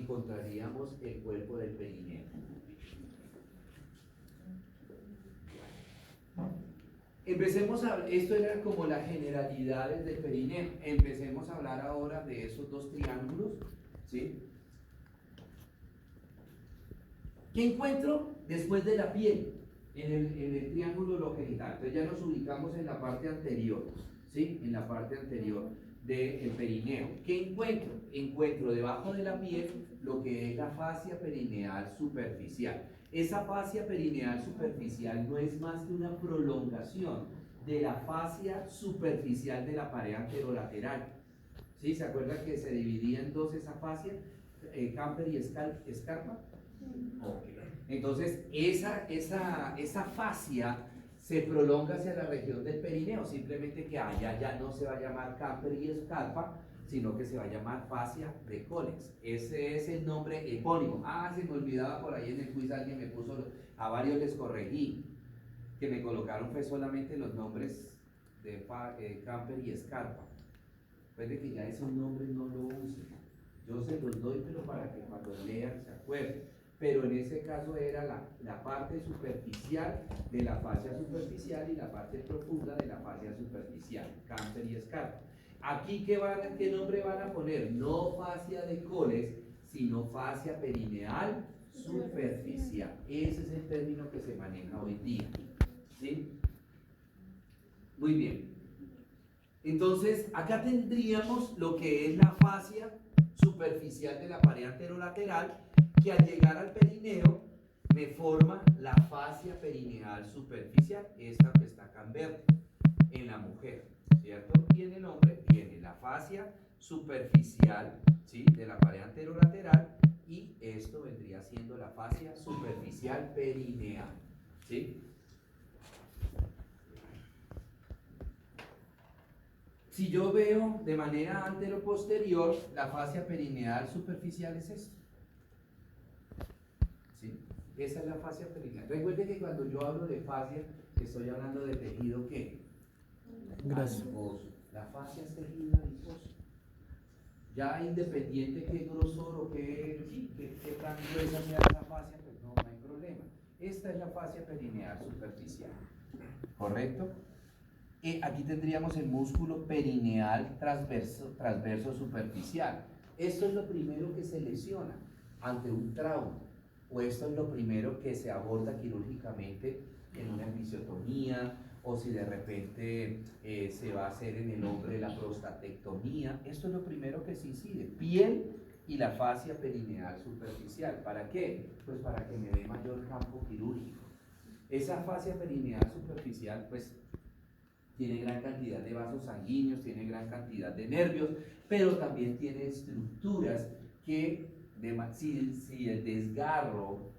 encontraríamos el cuerpo del perineo. Empecemos a, esto era como las generalidades del perineo. Empecemos a hablar ahora de esos dos triángulos, ¿sí? ¿Qué encuentro después de la piel? En el triángulo longitudinal. Entonces ya nos ubicamos en la parte anterior, ¿sí? En la parte anterior del perineo. ¿Qué encuentro? Encuentro debajo de la piel lo que es la fascia perineal superficial. Esa fascia perineal superficial no es más que una prolongación de la fascia superficial de la pared anterolateral. ¿Sí? ¿Se acuerdan que se dividía en dos esa fascia? Camper y escarpa. Okay. Entonces, esa fascia se prolonga hacia la región del perineo, simplemente que allá ya no se va a llamar camper y escarpa, sino que se va a llamar fascia de Colex. Ese es el nombre epónimo. Se me olvidaba por ahí en el quiz, alguien me puso, a varios les corregí, que me colocaron fue solamente los nombres de camper y escarpa. Puede que ya esos nombres no lo usen. Yo se los doy, pero para que cuando lean se acuerden. Pero en ese caso era la parte superficial de la fascia superficial y la parte profunda de la fascia superficial, camper y escarpa. Aquí, ¿qué nombre van a poner? No fascia de Coles, sino fascia perineal superficial. Ese es el término que se maneja hoy día. ¿Sí? Muy bien. Entonces, acá tendríamos lo que es la fascia superficial de la pared anterolateral, que al llegar al perineo me forma la fascia perineal superficial, esta que está acá en verde, en la mujer, ¿cierto? Y en el hombre viene la fascia superficial, ¿sí? De la pared anterolateral, y esto vendría siendo la fascia superficial perineal, ¿sí? Si yo veo de manera anteroposterior, la fascia perineal superficial es esto. ¿Sí? Esa es la fascia perineal. Recuerde que cuando yo hablo de fascia, estoy hablando de tejido ¿qué? Adiposo. La fascia es tejido adiposo. Ya independiente qué grosor o qué tan gruesa sea esa fascia, pues no hay problema. Esta es la fascia perineal superficial. ¿Correcto? Aquí tendríamos el músculo perineal transverso superficial. Esto es lo primero que se lesiona ante un trauma, o esto es lo primero que se aborda quirúrgicamente en una episiotomía, o si de repente se va a hacer en el hombre la prostatectomía. Esto es lo primero que se incide, piel y la fascia perineal superficial. ¿Para qué? Pues para que me dé mayor campo quirúrgico. Esa fascia perineal superficial, pues tiene gran cantidad de vasos sanguíneos, tiene gran cantidad de nervios, pero también tiene estructuras que, si el desgarro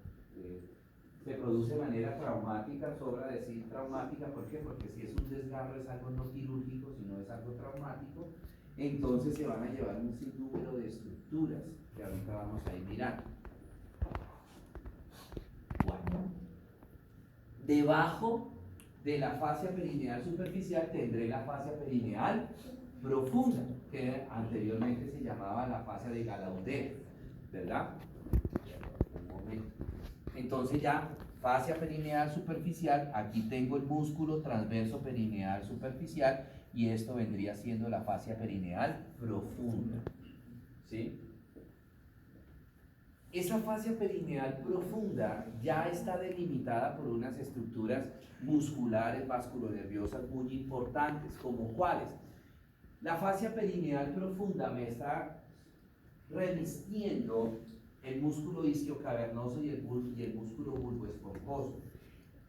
se produce de manera traumática, sobra decir traumática, ¿por qué? Porque si es un desgarro es algo no quirúrgico, sino es algo traumático, entonces se van a llevar un sinnúmero de estructuras, que ahorita vamos a ir mirando. Bueno, debajo de la fascia perineal superficial tendré la fascia perineal profunda, que anteriormente se llamaba la fascia de Gallaudet, ¿verdad? Un momento. Entonces ya, fascia perineal superficial, aquí tengo el músculo transverso perineal superficial, y esto vendría siendo la fascia perineal profunda, ¿sí? Esa fascia perineal profunda ya está delimitada por unas estructuras musculares vasculonerviosas muy importantes, como cuáles. La fascia perineal profunda me está revistiendo el músculo isquiocavernoso y el músculo bulboesponjoso.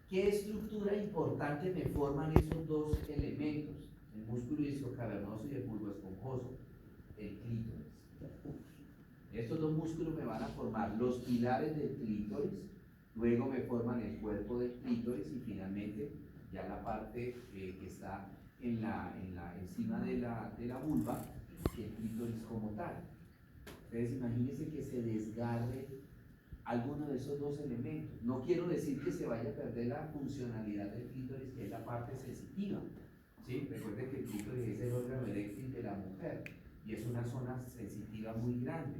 ¿Qué estructura importante me forman esos dos elementos? El músculo isquiocavernoso y el bulboesponjoso. El clítoris. Estos dos músculos me van a formar los pilares del clítoris, luego me forman el cuerpo del clítoris y finalmente ya la parte que está encima de la vulva, el clítoris como tal. Entonces imagínense que se desgarre alguno de esos dos elementos. No quiero decir que se vaya a perder la funcionalidad del clítoris, que es la parte sensitiva. ¿Sí? Recuerden que el clítoris es el órgano eréctil de la mujer y es una zona sensitiva muy grande,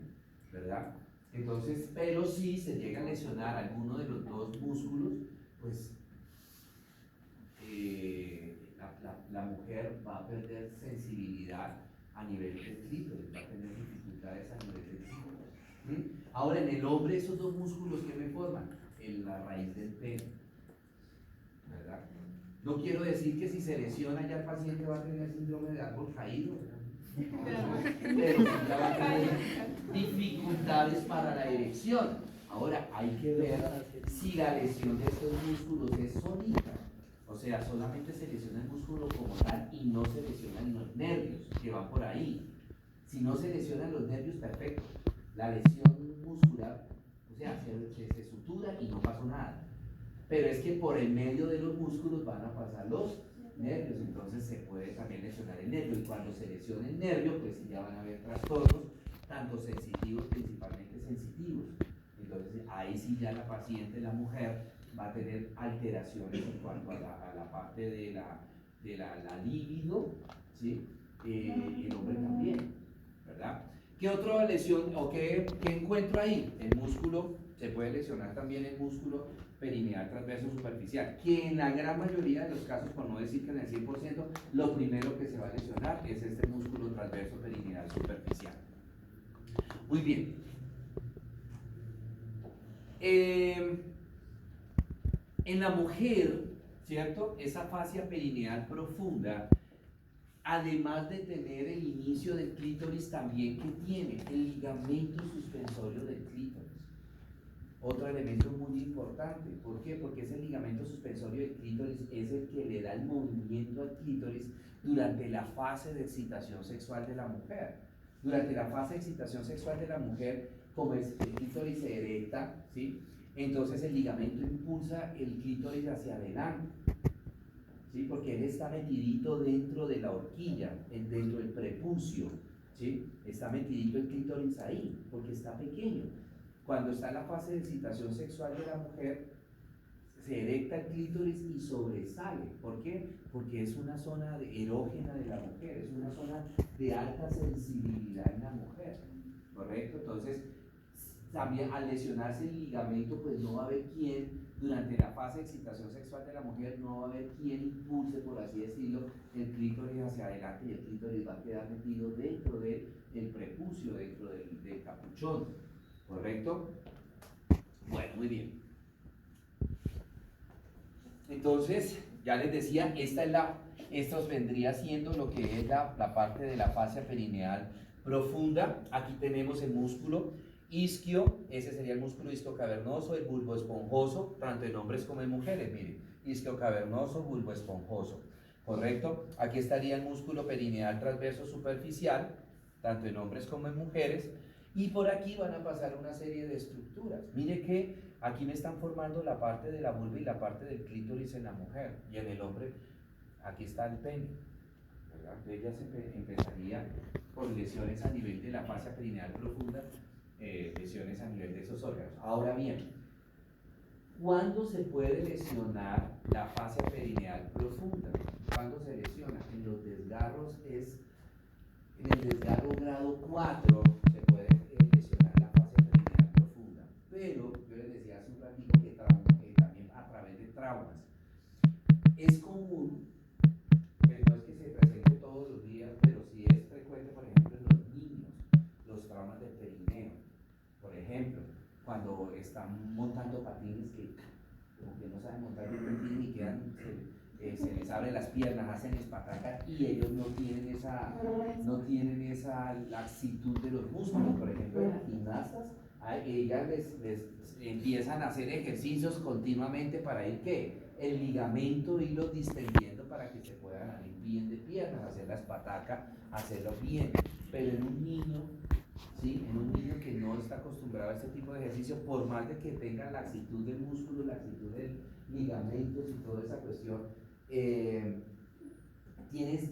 ¿verdad? Entonces, pero si se llega a lesionar alguno de los dos músculos, pues la mujer va a perder sensibilidad a nivel del clítoris, va a tener dificultades a nivel del clítoris. ¿Mm? Ahora, en el hombre, esos dos músculos que me forman, en la raíz del pene, ¿verdad? No quiero decir que si se lesiona ya el paciente va a tener síndrome de árbol caído, pero sí ya va a tener dificultades para la erección. Ahora, hay que ver si la lesión de estos músculos es solita. O sea, solamente se lesiona el músculo como tal y no se lesionan los nervios que van por ahí. Si no se lesionan los nervios, perfecto. La lesión muscular, o sea, se sutura y no pasó nada. Pero es que por el medio de los músculos van a pasar los nervios, entonces se puede también lesionar el nervio. Y cuando se lesiona el nervio, pues ya van a haber trastornos, tanto sensitivos, principalmente sensitivos. Entonces ahí sí ya la paciente, la mujer, va a tener alteraciones en cuanto a la parte de la libido, ¿sí? El hombre también, ¿verdad? ¿Qué otra lesión o qué encuentro ahí? El músculo, se puede lesionar también el músculo perineal transverso superficial, que en la gran mayoría de los casos, por no decir que en el 100%, lo primero que se va a lesionar es este músculo transverso perineal superficial. Muy bien. En la mujer, ¿cierto? Esa fascia perineal profunda, además de tener el inicio del clítoris, también que tiene el ligamento suspensorio del clítoris. Otro elemento muy importante. ¿Por qué? Porque ese ligamento suspensorio del clítoris es el que le da el movimiento al clítoris durante la fase de excitación sexual de la mujer. Durante la fase de excitación sexual de la mujer, como el clítoris se erecta, ¿sí? Entonces el ligamento impulsa el clítoris hacia adelante, ¿sí? Porque él está metidito dentro de la horquilla, dentro del prepucio, ¿sí? Está metidito el clítoris ahí, porque está pequeño. Cuando está en la fase de excitación sexual de la mujer, se erecta el clítoris y sobresale. ¿Por qué? Porque es una zona erógena de la mujer, es una zona de alta sensibilidad en la mujer, ¿correcto? Entonces, también al lesionarse el ligamento, pues no va a haber quien, durante la fase de excitación sexual de la mujer, no va a haber quien impulse, por así decirlo, el clítoris hacia adelante y el clítoris va a quedar metido dentro del prepucio, dentro del capuchón, ¿correcto? Bueno, muy bien. Entonces, ya les decía, esto vendría siendo lo que es la parte de la fascia perineal profunda. Aquí tenemos el músculo isquio, ese sería el músculo isquiocavernoso, el bulbo esponjoso, tanto en hombres como en mujeres, miren, isquiocavernoso, bulbo esponjoso, ¿correcto? Aquí estaría el músculo perineal transverso superficial, tanto en hombres como en mujeres, y por aquí van a pasar una serie de estructuras. Mire que aquí me están formando la parte de la vulva y la parte del clítoris en la mujer, y en el hombre, aquí está el pene, ¿verdad? Entonces ya se empezaría con lesiones a nivel de la fascia perineal profunda, lesiones a nivel de esos órganos. Ahora bien, ¿cuándo se puede lesionar la fascia perineal profunda? ¿Cuándo se lesiona? En los desgarros en el desgarro grado 4 se puede lesionar la fascia perineal profunda, pero yo les decía hace un ratito que también a través de traumas. Es común, pues no es que se presente todos los días, pero sí es frecuente, por ejemplo, en los niños, los traumas del perineo. Por ejemplo, cuando están montando patines que como que no saben montar el patín y quedan, se les abren las piernas, hacen espatacas y ellos no tienen esa laxitud de los músculos. Por ejemplo, en las gimnastas, ellas les empiezan a hacer ejercicios continuamente para ir, ¿qué? El ligamento irlo distendiendo para que se puedan ir bien de piernas, hacer la espataca, hacerlo bien. Pero en un niño, ¿sí? En un niño que no está acostumbrado a este tipo de ejercicio, por más de que tenga laxitud del músculo, laxitud de ligamentos y toda esa cuestión,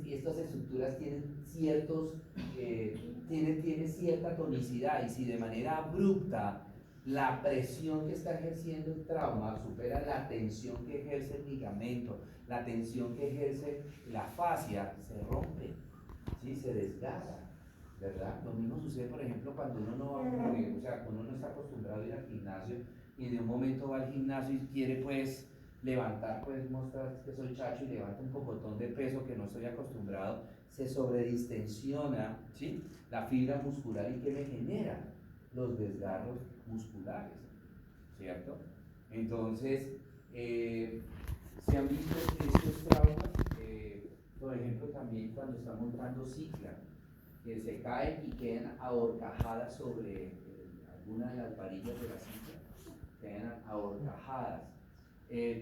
estas estructuras tienen cierta tonicidad, y si de manera abrupta la presión que está ejerciendo el trauma supera la tensión que ejerce el ligamento, la tensión que ejerce la fascia, se rompe, ¿sí? Se desgarra, ¿verdad? Lo mismo sucede, por ejemplo, cuando uno no, cuando uno está gimnasio y de un momento va al gimnasio y quiere pues levantar, pues mostrar que soy chacho y levanta un pocotón de peso que no estoy acostumbrado, se sobredistensiona, ¿sí? La fibra muscular y que me genera los desgarros musculares, ¿cierto? Entonces, se han visto estos traumas, por ejemplo, también cuando está montando cicla, que se caen y quedan ahorcajadas sobre alguna de las varillas de la cicla, quedan ahorcajadas.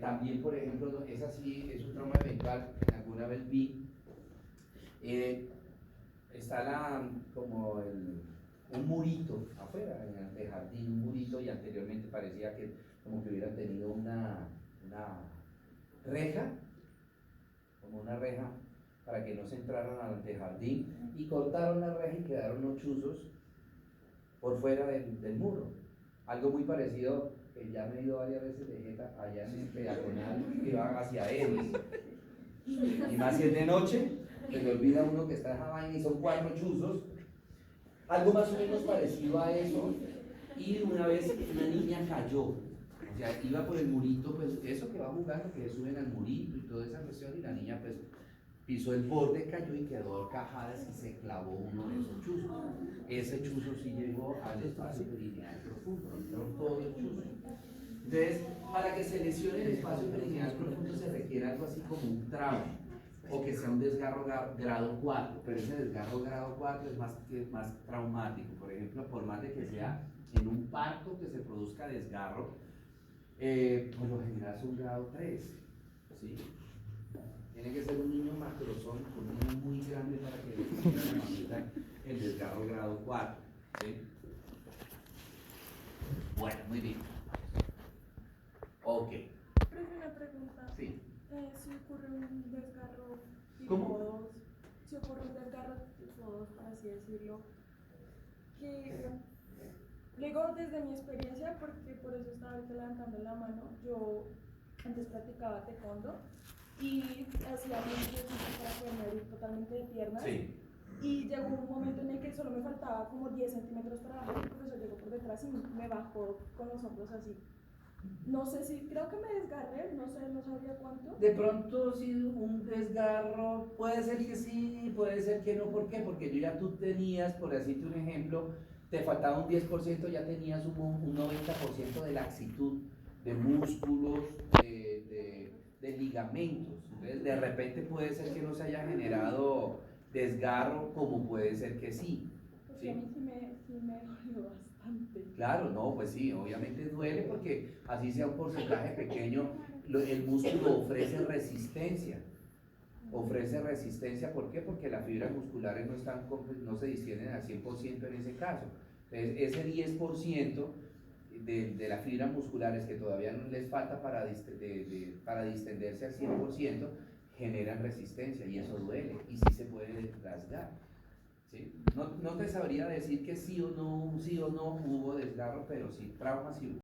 También, por ejemplo, es así, es un trauma eventual que alguna vez vi. Está un murito afuera, en el jardín, un murito, y anteriormente parecía que como que hubieran tenido una reja, como una reja para que no se entraran al jardín, y cortaron la reja y quedaron unos chuzos por fuera del muro. Algo muy parecido, que ya me he ido varias veces de jeta allá en el peatonal que va hacia él. Y más si es de noche, se le olvida uno que está en esa vaina y son 4 chuzos. Algo más o menos parecido a eso. Y una vez una niña cayó. O sea, iba por el murito, pues eso que va jugando, que suben al murito y toda esa cuestión, y la niña pues pisó el borde, cayó y quedó horcajada y se clavó uno de esos chuzos. Ese chuzo sí llegó al espacio perineal profundo, entró todo el chuzo. Entonces, para que se lesione el espacio perineal profundo se requiere algo así como un trauma, o que sea un desgarro grado 4, pero ese desgarro grado 4 es más traumático. Por ejemplo, por más de que sea en un parto que se produzca desgarro, por lo general es un grado 3, ¿sí? Tiene que ser un niño macrosómico, un niño muy grande para que le mamita el desgarro grado 4, ¿sí? Bueno, muy bien. Ok. Profe, una pregunta. Sí. Si ocurre un desgarro tipo ¿Cómo? 2, si ocurre un desgarro tipo 2, por así decirlo, que le digo desde mi experiencia, porque por eso estaba ahorita levantando la mano, yo antes practicaba taekwondo y hacía mucho ejercicio para poderme abrir totalmente de piernas. Sí. Y llegó un momento en el que solo me faltaba como 10 centímetros para abajo y el profesor llegó por detrás y me bajó con los hombros así. No sé si, creo que me desgarré, no sé, no sabría cuánto. De pronto sí, un desgarro, puede ser que sí, puede ser que no. ¿Por qué? Porque ya tú tenías, por decirte un ejemplo, te faltaba un 10%, ya tenías un 90% de laxitud, de músculos, de ligamentos. Entonces, de repente puede ser que no se haya generado desgarro, como puede ser que sí. Porque a mí sí me dolió bastante. Claro, no, pues sí, obviamente duele porque así sea un porcentaje pequeño, el músculo ofrece resistencia. Ofrece resistencia, ¿por qué? Porque las fibras musculares no se distienden al 100% en ese caso. Entonces, ese 10% de las fibras musculares que todavía no les falta para distenderse al 100%, generan resistencia y eso duele y sí se puede rasgar. ¿Sí? No te sabría decir que sí o no hubo desgarro, pero sí, trauma sí hubo.